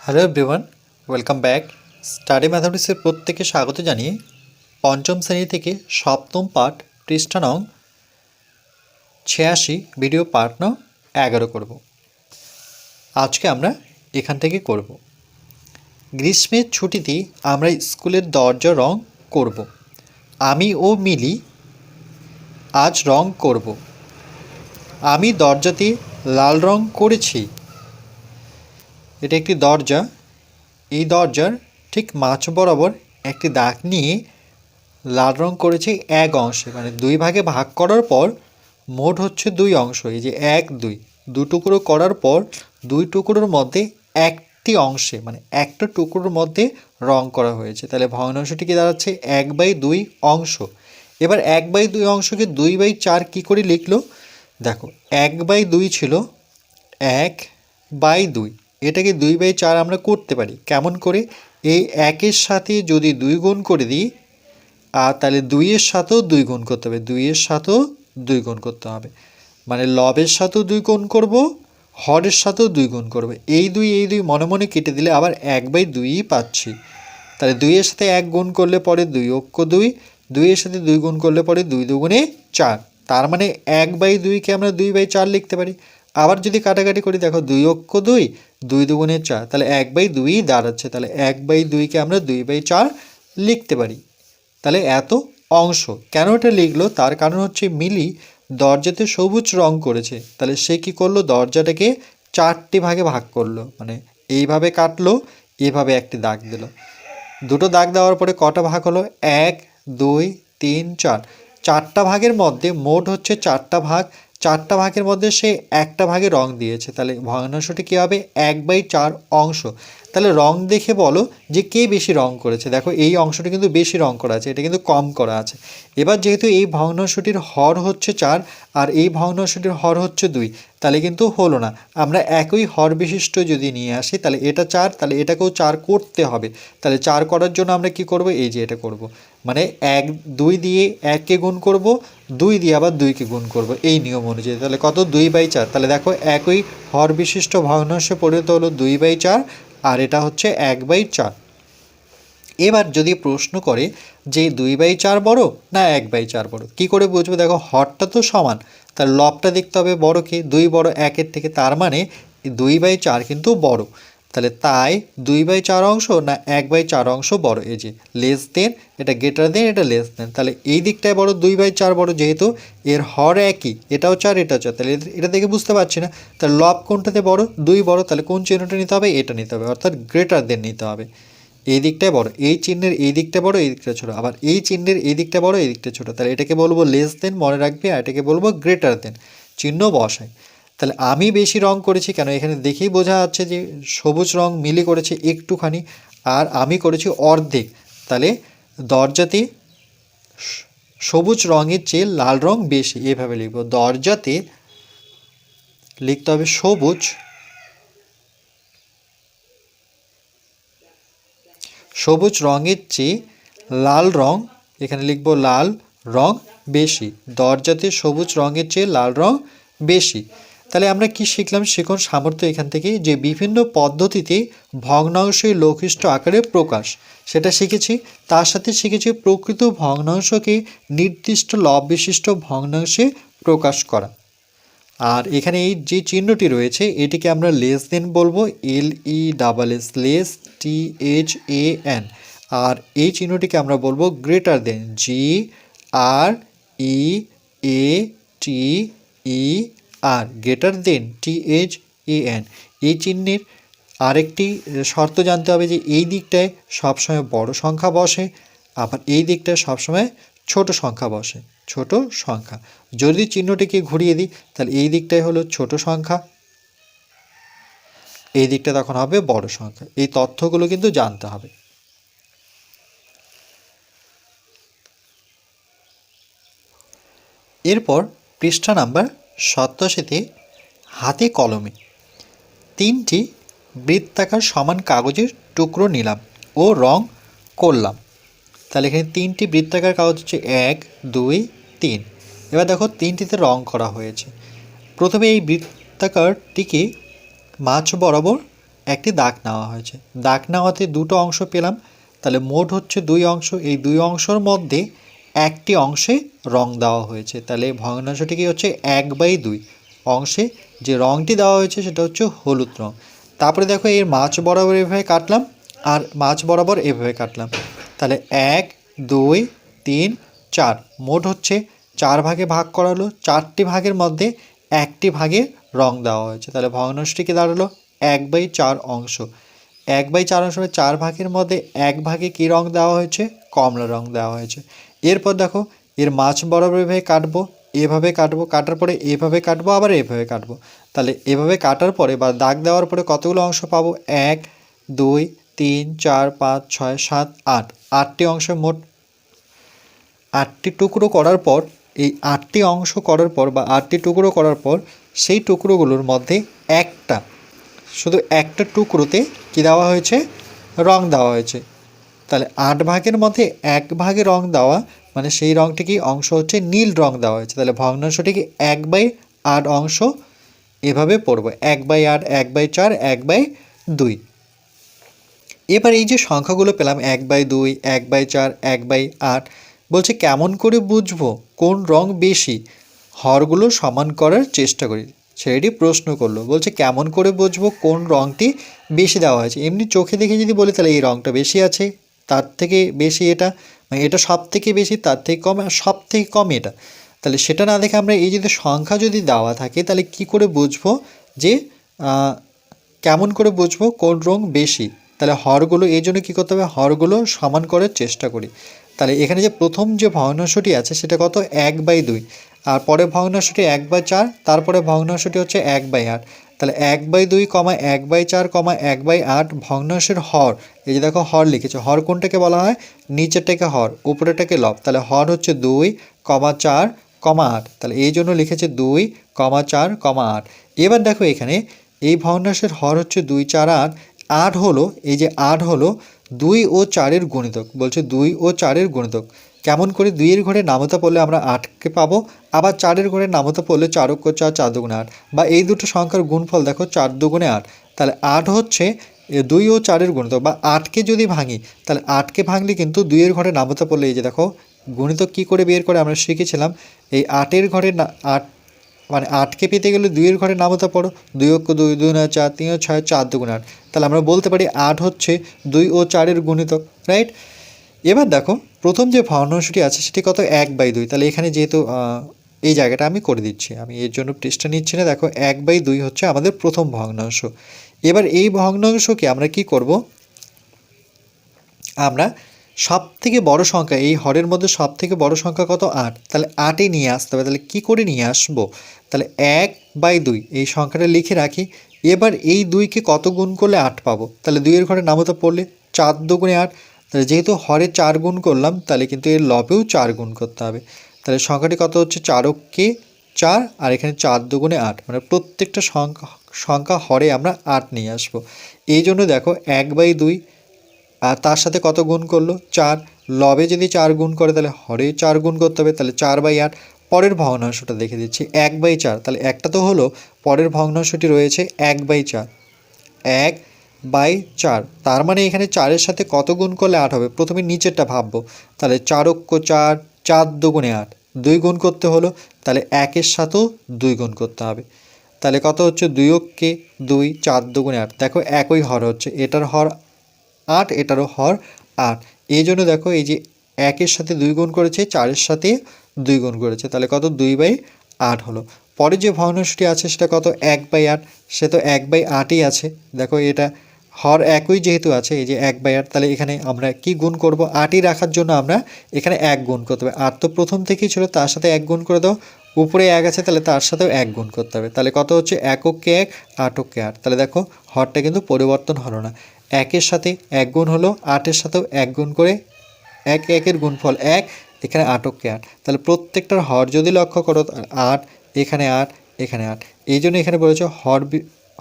Hello everyone, welcome back. Study ম্যাথামেটিক্সের প্রত্যেকে স্বাগত জানিয়ে পঞ্চম শ্রেণী থেকে সপ্তম পাঠ পৃষ্ঠা নং 86 ভিডিও পার্ট নং 11 করব। আজকে আমরা এখান থেকে করব। গ্রীষ্মের ছুটিতে আমরা স্কুলের দরজা রং করব। আমি ও মিলি আজ রং করব। আমি দরজাতে লাল রং করেছি। এটা একটি দরজা। এই দরজার ঠিক মাঝ বরাবর একটি দাগ নিয়ে লাল রং করেছি এক অংশে, মানে দুই ভাগে ভাগ করার পর মোট হচ্ছে দুই অংশ। এই যে এক দুই, দু টুকরো করার পর দুই টুকরোর মধ্যে একটি অংশে, মানে একটা টুকরোর মধ্যে রং করা হয়েছে। তাহলে ভগ্নাংশটি কি দাঁড়াচ্ছে 1/2 অংশ। এবার 1/2 অংশকে 2/4 কী করে লিখলো দেখো, 1/2 ছিল 1/2, এটাকে 2/4 আমরা করতে পারি কেমন করে? এই একের সাথে যদি 2 গুণ করে দিই, আর তাহলে 2-এর সাথেও 2 গুণ করতে হবে, 2-এর সাথেও 2 গুণ করতে হবে, মানে লবের সাথেও 2 গুণ করব, হরের সাথেও 2 গুণ করব। এই দুই মনে মনে কেটে দিলে আবার 1/2ই পাচ্ছি। তাহলে 2-এর সাথে 1 গুণ করলে পরে 2 অক্ষ 2, 2-এর সাথে 2 গুণ করলে পরে 2 দুগুণে 4। তার মানে 1/2কে আমরা 2/4 লিখতে পারি। আবার যদি কাটাকাটি করি, দেখো 2 অক্ষ 2, 2 দুগুণে 4, তাহলে 1/2ই দাঁড়াচ্ছে। তাহলে 1/2কে আমরা 2/4 লিখতে পারি। তাহলে এত অংশ কেন এটা লিখলো, তার কারণ হচ্ছে মিলি দরজাতে সবুজ রং করেছে। তাহলে সে কী করলো, দরজাটাকে 4টি ভাগে ভাগ করলো, মানে এইভাবে কাটলো, এভাবে একটি দাগ দিল। দুটো দাগ দেওয়ার পরে কটা ভাগ হলো? 1 2 3 4, 4টা ভাগের মধ্যে মোট হচ্ছে 4টা ভাগ। 4টা ভাগের মধ্যে সে একটা ভাগে রং দিয়েছে। তাহলে ভগ্নাংশটি কী হবে? 1/4 অংশ। তাহলে রং দেখে বলো যে কে বেশি রং করেছে। দেখো এই অংশটি কিন্তু বেশি রং করা আছে, এটা কিন্তু কম করা আছে। এবার যেহেতু এই ভগ্নাংশটির হর হচ্ছে 4 আর এই ভগ্নাংশটির হর হচ্ছে 2, তাহলে কিন্তু হলো না। আমরা একই হর বিশিষ্ট যদি নিয়ে আসি, তাহলে এটা 4, তাহলে এটাকেও 4 করতে হবে। তাহলে 4 করার জন্য আমরা কি করব? এই যে এটা করব, মানে 2 দিয়ে 1কে গুণ করব, 2 দিয়ে আবার 2কে গুণ করব এই নিয়ম অনুযায়ী। তাহলে কত? 2/4। তাহলে দেখো একই হর বিশিষ্ট ভগ্নাংশে পরিণত হলো 2/4, আর এটা হচ্ছে 1/4। এবার যদি প্রশ্ন করে যে 2/4 বড় না 1/4 বড়, কী করে বুঝবো? দেখো হরটা তো সমান, তার লবটা দেখতে হবে বড় কি, 2 বড় 1-এর থেকে, তার মানে 2/4 কিন্তু বড়। তাহলে তাই 2/4 অংশ না 1/4 অংশ বড়। এই যে লেস দেন, এটা গ্রেটার দেন, এটা লেস দেন, তাহলে এই দিকটায় বড়, 2/4 বড়, যেহেতু এর হর একই, এটাও 4 এটাও 4, তাহলে এটা দেখে বুঝতে পারছি না। তাহলে লব কোনটাতে বড়? 2 বড়, তাহলে কোন চিহ্নটা নিতে হবে? এটা নিতে হবে, অর্থাৎ গ্রেটার দেন নিতে হবে। এই দিকটায় বড়, এই চিহ্নের এই দিকটা বড়, এই দিকটা ছোটো, আবার এই চিহ্নের এই দিকটা বড়, এই দিকটা ছোটো, তাহলে এটাকে বলবো লেস দেন, মনে রাখবি, আর এটাকে বলবো গ্রেটার দেন, চিহ্ন বসাই। তাহলে আমি বেশি রং করেছি কেন? এখানে দেখেই বোঝা যাচ্ছে যে সবুজ রং মিলি করেছে একটুখানি, আর আমি করেছি অর্ধেক। তাহলে দরজাতে সবুজ রঙের চেয়ে লাল রং বেশি, এভাবে লিখব। দরজাতে লিখতে হবে সবুজ রঙের চেয়ে লাল রং, এখানে লিখব লাল রং বেশি। দরজাতে সবুজ রঙের চেয়ে লাল রং বেশি। তাহলে আমরা কি শিখলাম? শিখন সামর্থ্য এখান থেকে, যে বিভিন্ন পদ্ধতিতে ভগ্নাংশের লঘিষ্ঠ আকারে প্রকাশ, সেটা শিখেছি। তার সাথে শিখেছি প্রকৃত ভগ্নাংশকে নির্দিষ্ট লব বিশিষ্ট ভগ্নাংশে প্রকাশ করা। আর এখানে এই যে চিহ্নটি রয়েছে, এটিকে আমরা লেস দেন বলবো, LESS, লেস THAN। আর এই চিহ্নটিকে আমরা বলবো greater than, GREATER, greater than THAN। এই চিহ্নের আরেকটি শর্ত জানতে হবে যে এই দিকটায় সবসময় বড় সংখ্যা বসে, আবার এই দিকটায় সবসময় ছোট সংখ্যা বসে, ছোট সংখ্যা। যদি চিহ্নটিকে ঘুরিয়ে দিই, তাহলে এই দিকটাই হলো ছোট সংখ্যা, এই দিকটা তখন হবে বড় সংখ্যা। এই তথ্যগুলো কিন্তু জানতে হবে। এরপর পৃষ্ঠা নাম্বার 87-তে হাতে কলমে 3টি বৃত্তাকার সমান কাগজের টুকরো নিলাম ও রং করলাম। তাহলে এখানে 3টি বৃত্তাকার কাগজ হচ্ছে 1 2 3। এবার দেখো 3টিতে রং করা হয়েছে। প্রথমে এই বৃত্তাকারটিকে মাঝ বরাবর একটি দাগ নেওয়া হয়েছে। দাগ নেওয়াতে দুটো অংশ পেলাম, তাহলে মোট হচ্ছে 2 অংশ। এই 2 অংশের মধ্যে একটি অংশে রং দেওয়া হয়েছে, তাহলে ভগ্নাংশটি কি হচ্ছে 1/2 অংশে যে রঙটি দেওয়া হয়েছে সেটা হচ্ছে হলুদ রং। তারপরে দেখো এর মাঝ বরাবর এভাবে কাটলাম আর মাঝ বরাবর এভাবে কাটলাম, তাহলে 1 2 3 4 মোট হচ্ছে 4 ভাগে ভাগ করালো। 4টি ভাগের মধ্যে একটি ভাগে রং দেওয়া হয়েছে, তাহলে ভগ্নাংশটি কি দাঁড়ালো 1/4 অংশ। 1/4 অংশ 4 ভাগের মধ্যে 1 ভাগে কী রং দেওয়া হয়েছে? কমলা রং দেওয়া হয়েছে। এরপর দেখো এর মাঝ বরাবর এভাবে কাটবো, এভাবে কাটবো, কাটার পরে এভাবে কাটবো, আবার এভাবে কাটবো। তাহলে এভাবে কাটার পরে বা দাগ দেওয়ার পরে কতগুলো অংশ পাবো? 1 2 3 4 5 6 7 8 8টি অংশ, মোট 8টি টুকরো করার পর, এই 8টি অংশ করার পর বা 8টি টুকরো করার পর সেই টুকরোগুলোর মধ্যে একটা, শুধু একটা টুকরোতে কী দেওয়া হয়েছে? রং দেওয়া হয়েছে। তাহলে 8 ভাগের মধ্যে 1 ভাগে রং দেওয়া, মানে সেই রঙটি কি অংশ হচ্ছে নীল রং দেওয়া হয়েছে। তাহলে ভগ্নাংশটি কি 1/8 অংশ এভাবে পড়বো, 1/8 1/4 1/2। এবার এই যে সংখ্যাগুলো পেলাম 1/2 1/4 1/8, বলছে কেমন করে বুঝবো কোন রং বেশি? হরগুলো সমান করার চেষ্টা করি, সেটি প্রশ্ন করলো। বলছে কেমন করে বুঝবো কোন রঙটি বেশি দেওয়া হয়েছে? এমনি চোখে দেখে যদি বলি তাহলে এই রঙটা বেশি আছে, তার থেকে বেশি এটা, মানে এটা সব থেকে বেশি, তার থেকে কম, আর সব থেকে কম এটা। তাহলে সেটা না দেখে আমরা এই যদি সংখ্যা যদি দেওয়া থাকে তাহলে কি করে বুঝবো যে কেমন করে বুঝবো কোন রং বেশি? তাহলে হরগুলো, এই জন্য কী করতে হবে? হরগুলো সমান করার চেষ্টা করি। তাহলে এখানে যে প্রথম যে ভগ্নাংশটি আছে সেটা কত? 1/2, আর পরে ভগ্নাংশটি 1/4, তারপরে ভগ্নাংশটি হচ্ছে 1/8। তাহলে 1/2, 1/4, 1/8 ভগ্নাংশের হর। এই যে দেখো হর লিখেছে, হর কোনটাকে বলা হয়? নিচেরটাকে হর, উপরেরটাকে লব। তাহলে হর হচ্ছে 2, 4, 8। তাহলে এই জন্য লিখেছে 2, 4, 8। এবার দেখো এখানে এই ভগ্নাংশের হর হচ্ছে 2 4 8। 8 হলো, এই যে 8 হলো 2 ও 4-এর গুণিতক। বলছে 2 ও 4-এর গুণিতক। কেমন করে? 2-এর ঘরে নামতা পড়লে আমরা 8কে পাবো, আবার 4-এর ঘরে নামতা পড়লে 4 × 4 4 × 8, বা এই দুটো সংখ্যার গুণফল দেখো 4 × 2 = 8। তাহলে 8 হচ্ছে 2 ও 4-এর গুণিতক। বা 8কে যদি ভাঙি, তাহলে 8কে ভাঙলে কিন্তু 2-এর ঘরে নামতা পড়লে, এই যে দেখো গুণিতক কী করে বের করে আমরা শিখেছিলাম, এই 8-এর ঘরে 8, মানে 8কে পেতে গেলে 2-এর ঘরে নামতা পড়ো, 2 × 2 2 × 4 3 × 6 4 × 8। তাহলে আমরা বলতে পারি 8 হচ্ছে 2 ও 4-এর গুণিতক, রাইট? এবার দেখো প্রথম যে ভগ্নাংশটি আছে সেটি কত? 1/2। তাহলে এখানে যেহেতু এই জায়গাটা আমি করে দিচ্ছি, আমি এর জন্য পৃষ্ঠা নিচ্ছি না। দেখো 1/2 হচ্ছে আমাদের প্রথম ভগ্নাংশ। এবার এই ভগ্নাংশকে আমরা কি করব? আমরা সব থেকে বড় সংখ্যা, এই হরের মধ্যে সব থেকে বড় সংখ্যা কত? 8। তাহলে 8-এ নিয়ে আসতে হবে। তাহলে কি করে নিয়ে আসবো? তাহলে 1/2 এই সংখ্যাটা লিখে রাখি। এবার এই 2কে কত গুণ করলে 8 পাবো? তাহলে 2-এর ঘরে নামতা পড়লে 4 × 2 = 8। তাহলে যেহেতু হরে 4 গুণ করলাম, তাহলে কিন্তু এর লবেও 4 গুণ করতে হবে। তাহলে সংখ্যাটি কত হচ্ছে? 4 × 4, আর এখানে 4 × 2 = 8। মানে প্রত্যেকটা সংখ্যা হরে আমরা 8 নিয়ে আসবো। এই জন্য দেখো 1/2, আর তার সাথে কত গুণ করলো? 4। লবে যদি 4 গুণ করে তাহলে হরে 4 গুণ করতে হবে, তাহলে 4/8। পরের ভগ্নাংশটা দেখে দিচ্ছি, 1/4। তাহলে একটা তো হলো, পরের ভগ্নাংশটি রয়েছে 1/4। 1/4, তার মানে এখানে 4-এর সাথে কত গুণ করলে 8 হবে? প্রথমে নিচেরটা ভাববো। তাহলে 4 × 4 4 × 2 = 8, 2 গুণ করতে হলো, তাহলে 1-এর সাথেও 2 গুণ করতে হবে। তাহলে কত হচ্ছে? 2 × 2 4 × 2 = 8। দেখো একই হর হচ্ছে, এটার হর 8, এটারও হর 8। এই জন্য দেখো এই যে 1-এর সাথে 2 গুণ করেছে, 4-এর সাথে 2 গুণ করেছে, তাহলে কত? 2/8 হলো। পরে যে ভগ্নাংশটি আছে সেটা কত? 1/8। সে তো 1/8ই আছে। দেখো এটা হর একই যেহেতু আছে, এই যে 1/8, তাহলে এখানে আমরা কি গুণ করব? 8ই রাখার জন্য আমরা এখানে 1 গুণ করতে হবে। 8 তো প্রথম থেকেই ছিল, তার সাথে 1 গুণ করে দাও। উপরে 1 আছে, তাহলে তার সাথেও 1 গুণ করতে হবে। তাহলে কত হচ্ছে? 1 × 1 8 × 8। তাহলে দেখো হরটা কিন্তু পরিবর্তন হলো না, 1-এর সাথে 1 গুণ হলো, 8-এর সাথেও 1 গুণ করে 1 1-এর গুণফল 1, এখানে 8 × 8। তাহলে প্রত্যেকটার হর যদি লক্ষ্য করো, 8 এখানে 8 এখানে 8। এই জন্য এখানে বলেছে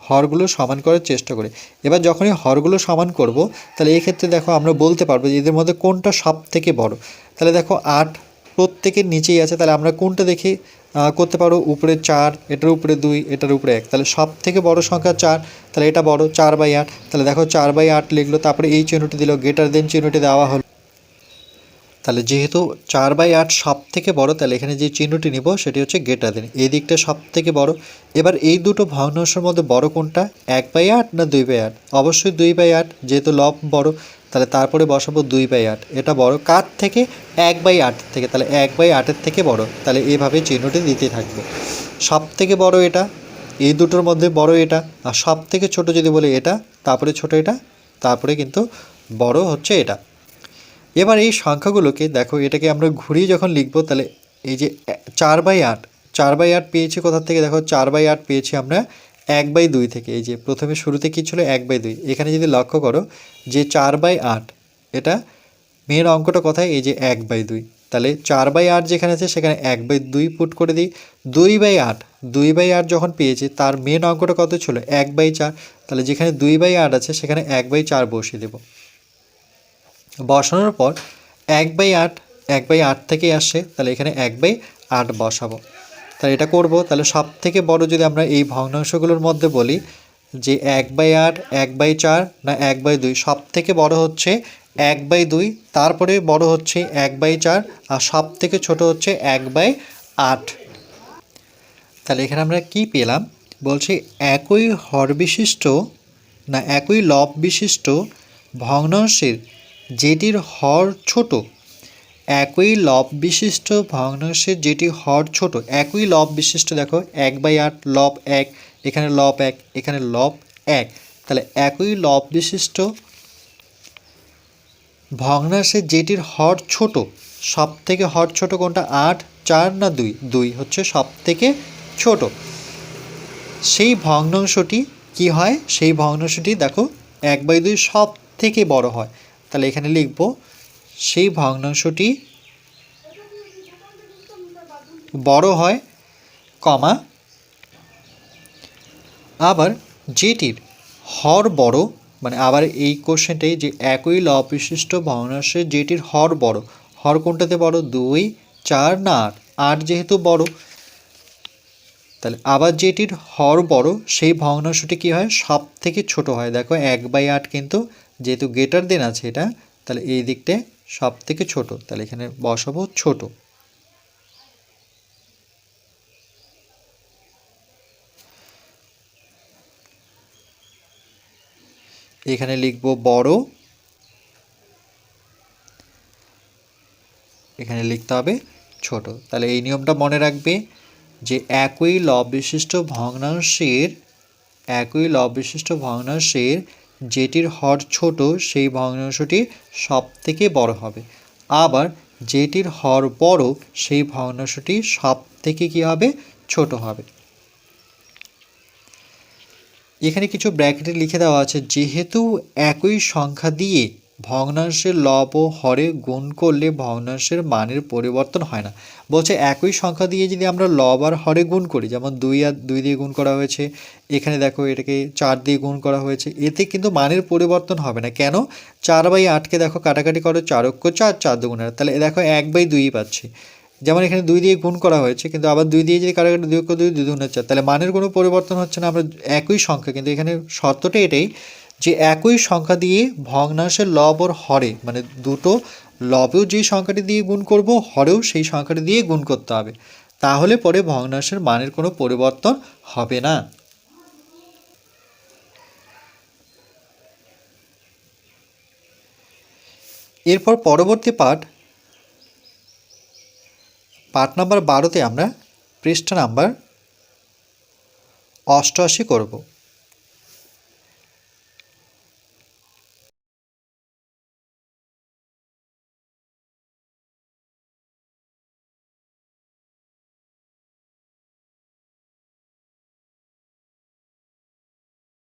হরগুলো সমান করার চেষ্টা করে। এবার যখনই হরগুলো সমান করব, তাহলে এই ক্ষেত্রে দেখো আমরা বলতে পারবো যে এদের মধ্যে কোনটা সব থেকে বড়। তাহলে দেখো 8 প্রত্যেকের নিচেই আছে, তাহলে আমরা কোনটা দেখে করতে পারো? উপরে 4, এটার উপরে 2, এটার উপরে 1, তাহলে সব থেকে বড় সংখ্যা 4, তাহলে এটা বড় 4/8। তাহলে দেখো 4/8 লিখলো, তারপরে এই চিহ্নটি দিল, গ্রেটার দেন চিহ্নটি দেওয়া হলো। তাহলে যেহেতু 4/8 সব থেকে বড়, তাহলে এখানে যে চিহ্নটি নিব সেটি হচ্ছে গ্রেটার দেন, এই দিকটা সব থেকে বড়। এবার এই দুটো ভগ্নাংশের মধ্যে বড় কোনটা, 1/8 না 2/8? অবশ্যই 2/8, যেহেতু লব বড়, তাহলে তারপরে বসাবো 2/8। এটা বড় কার থেকে? 1/8 থেকে, তাহলে 1/8 থেকে বড়, তাহলে এইভাবে চিহ্নটি দিতে থাকবে। সব থেকে বড় এটা, এই দুটোর মধ্যে বড় এটা, আর সব থেকে ছোট যদি বলি এটা, তারপরে ছোট এটা, তারপরে কিন্তু বড় হচ্ছে এটা। এবার এই সংখ্যাগুলোকে দেখো, এটাকে আমরা ঘুরিয়ে যখন লিখব, তাহলে এই যে 4/8, 4/8 পেয়েছি কোথা থেকে? দেখো 4/8 পেয়েছি আমরা 1/2 থেকে। এই যে প্রথমে শুরুতে কী ছিল? 1/2। এখানে যদি লক্ষ্য করো যে 4/8, এটা মেন অঙ্কটা কোথায়? এই যে 1/2, তাহলে 4/8 যেখানে আছে সেখানে 1/2 পুট করে দিই। 2/8, 2/8 যখন পেয়েছি তার মেন অঙ্কটা কত ছিল? 1/4, তাহলে যেখানে 2/8 আছে সেখানে 1/4 বসিয়ে দেব। বসানোর পর 1/8, 1/8 থেকেই আসছে, তাহলে এখানে 1/8 বসাবো। তাহলে এটা করব। তাহলে সব থেকে বড় যদি আমরা এই ভগ্নাংশগুলোর মধ্যে বলি যে 1/8, 1/4 না 1/2, সব থেকে বড় হচ্ছে 1/2, তারপরে বড় হচ্ছে 1/4, আর সব থেকে ছোট হচ্ছে 1/8। তাহলে এখানে আমরা কি পেলাম? বলছি একই হর বিশিষ্ট না একই লব বিশিষ্ট ভগ্নাংশের যেটির হর ছোট, একই লব বিশিষ্ট ভগ্নাংশের যেটি হর ছোট, একই লব বিশিষ্ট, দেখো 1/8 লব 1, এখানে লব 1, এখানে লব 1, তাহলে একই লব বিশিষ্ট ভগ্নাংশের যেটির হর ছোট, সব থেকে হর ছোট কোনটা? 8, 4 না 2? 2 হচ্ছে সব থেকে ছোট। সেই ভগ্নাংশটি কি হয়? সেই ভগ্নাংশটি দেখো 1/2 সব থেকে বড় হয়, তাহলে এখানে লিখব সেই ভগ্নাংশটি বড় হয়, কমা, আবার যেটির হর বড়, মানে আবার এই কোশ্চেনটাই যে একই লব বিশিষ্ট ভগ্নাংশের যেটির হর বড়, হর কোনটাতে বড়? 2, 4 না 8? 8 যেহেতু বড়, তাহলে আবার যেটির হর বড় সেই ভগ্নাংশটি কী হয়? সব থেকে ছোট হয়। দেখো 1/8 কিন্তু যেহেতু গ্রেটার দেন আছে এটা, তাহলে এই দিকটা সব থেকে ছোট, তাহলে এখানে বসাবো ছোট। এখানে লিখব বড়, এখানে লিখতে হবে ছোট। তাহলে এই নিয়মটা মনে রাখবে যে একই লব বিশিষ্ট ভগ্নাংশের যেটির হর ছোট সেই ভগ্নাংশটি সব থেকে বড় হবে, আবার যেটির হর বড় সেই ভগ্নাংশটি সব থেকে কী হবে? ছোট হবে। এখানে কিছু ব্র্যাকেটে লিখে দেওয়া আছে, যেহেতু একই সংখ্যা দিয়ে ভগ্নাংশের লব ও হরে গুণ করলে ভগ্নাংশের মানের পরিবর্তন হয় না। বলছে একই সংখ্যা দিয়ে যদি আমরা লব আর হরে গুণ করি, যেমন 2 আর 2 দিয়ে গুণ করা হয়েছে, এখানে দেখো এটাকে 4 দিয়ে গুণ করা হয়েছে, এতে কিন্তু মানের পরিবর্তন হবে না। কেন? 4/8কে দেখো কাটাকাটি করো, 4 × 4, 4 × 2, তাহলে দেখো 1/2 পাচ্ছি। যেমন এখানে 2 দিয়ে গুণ করা হয়েছে, কিন্তু আবার 2 দিয়ে যদি কাটাকাটি 2 × 2, 2 × 4, তাহলে মানের কোনো পরিবর্তন হচ্ছে না। আমরা একই সংখ্যা, কিন্তু এখানে শর্তটা এটাই যে একই সংখ্যা দিয়ে ভগ্নাংশের লব ওর হরে, মানে দুটো লবেও যেই সংখ্যাটি দিয়ে গুণ করব, হরেও সেই সংখ্যাটি দিয়ে গুণ করতে হবে, তাহলে পরে ভগ্নাংশের মানের কোনো পরিবর্তন হবে না। এরপর পরবর্তী পাঠ নাম্বার 12তে আমরা পৃষ্ঠা নাম্বার 88 করব।